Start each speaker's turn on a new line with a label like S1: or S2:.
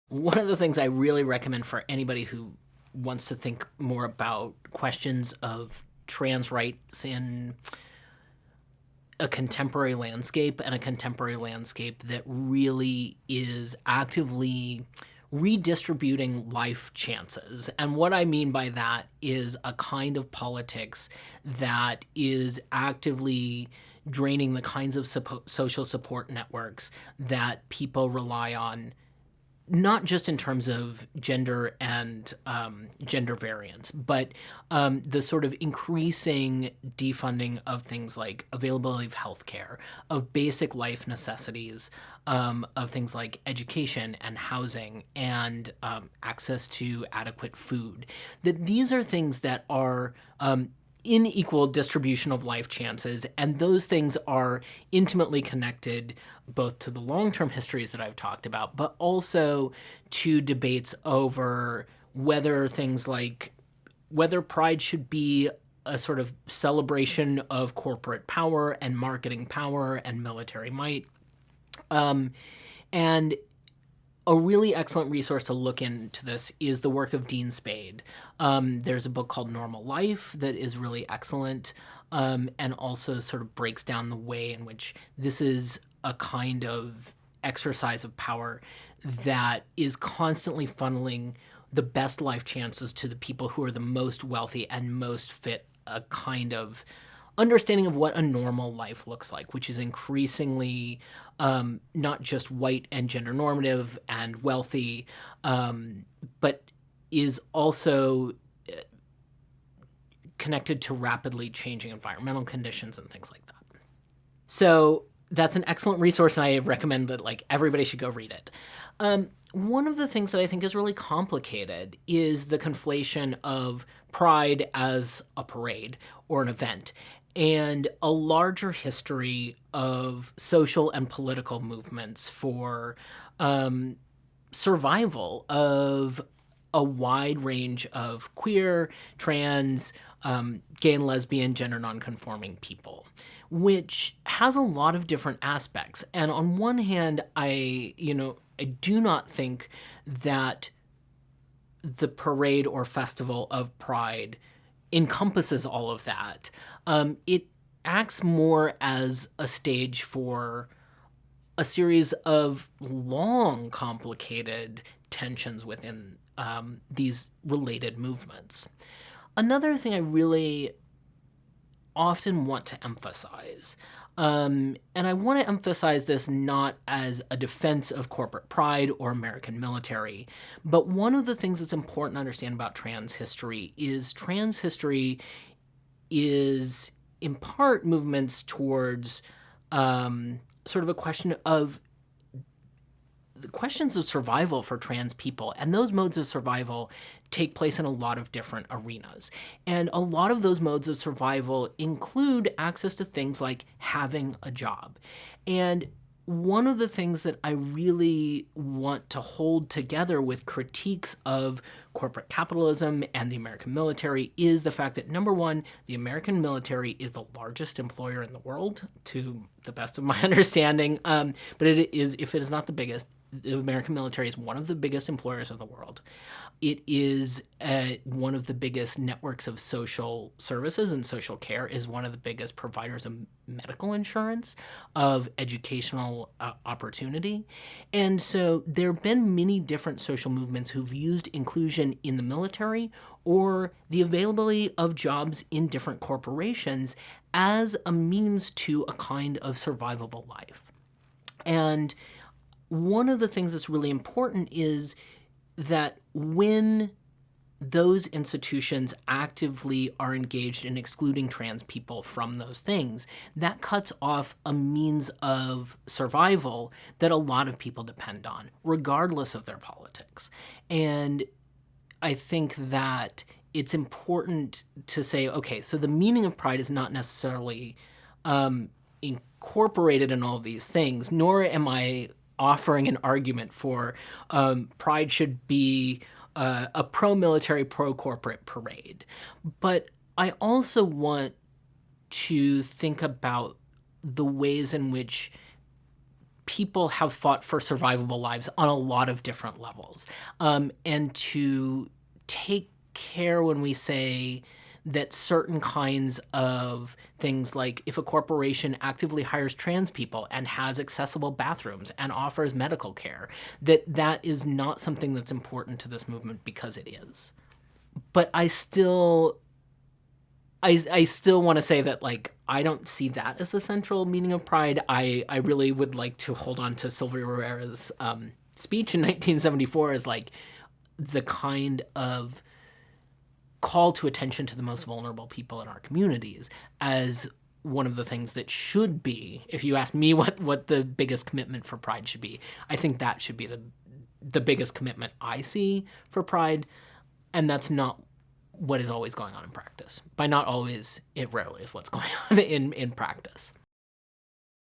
S1: One of the things I really recommend for anybody who wants to think more about questions of trans rights in a contemporary landscape, and a contemporary landscape that really is actively redistributing life chances. And what I mean by that is a kind of politics that is actively draining the kinds of social support networks that people rely on, not just in terms of gender and gender variance, but the sort of increasing defunding of things like availability of healthcare, of basic life necessities, of things like education and housing and access to adequate food. That these are things that are unequal distribution of life chances, and those things are intimately connected both to the long-term histories that I've talked about, but also to debates over whether things like whether pride should be a sort of celebration of corporate power and marketing power and military might. And a really excellent resource to look into this is the work of Dean Spade. There's a book called Normal Life that is really excellent, and also sort of breaks down the way in which this is a kind of exercise of power that is constantly funneling the best life chances to the people who are the most wealthy and most fit a kind of understanding of what a normal life looks like, which is increasingly not just white and gender normative and wealthy, but is also connected to rapidly changing environmental conditions and things like that. So that's an excellent resource, and I recommend that everybody should go read it. One of the things that I think is really complicated is the conflation of pride as a parade or an event and a larger history of social and political movements for survival of a wide range of queer, trans, gay and lesbian, gender nonconforming people, which has a lot of different aspects. And on one hand, I do not think that the parade or festival of Pride encompasses all of that. It acts more as a stage for a series of long, complicated tensions within these related movements. Another thing I really often want to emphasize, and I want to emphasize this not as a defense of corporate pride or American military, but one of the things that's important to understand about trans history is in part movements towards sort of a question of the questions of survival for trans people, and those modes of survival take place in a lot of different arenas. And a lot of those modes of survival include access to things like having a job. And one of the things that I really want to hold together with critiques of corporate capitalism and the American military is the fact that, number one, the American military is the largest employer in the world, to the best of my understanding. But it is, if it is not the biggest, the American military is one of the biggest employers of the world. It is one of the biggest networks of social services and social care, is one of the biggest providers of medical insurance, of educational opportunity. And so there have been many different social movements who've used inclusion in the military or the availability of jobs in different corporations as a means to a kind of survivable life. And one of the things that's really important is that when those institutions actively are engaged in excluding trans people from those things, that cuts off a means of survival that a lot of people depend on, regardless of their politics. And I think that it's important to say, okay, so the meaning of pride is not necessarily incorporated in all of these things, nor am I offering an argument for pride should be a pro-military, pro-corporate parade. But I also want to think about the ways in which people have fought for survivable lives on a lot of different levels. And to take care when we say that certain kinds of things, like if a corporation actively hires trans people and has accessible bathrooms and offers medical care, that is not something that's important to this movement because it is. But I still want to say that, like, I don't see that as the central meaning of Pride. I really would like to hold on to Sylvia Rivera's speech in 1974 as, like, the kind of call to attention to the most vulnerable people in our communities as one of the things that should be, if you ask me what the biggest commitment for Pride should be, I think that should be the biggest commitment I see for Pride. And that's not what is always going on in practice. By not always, it rarely is what's going on in practice.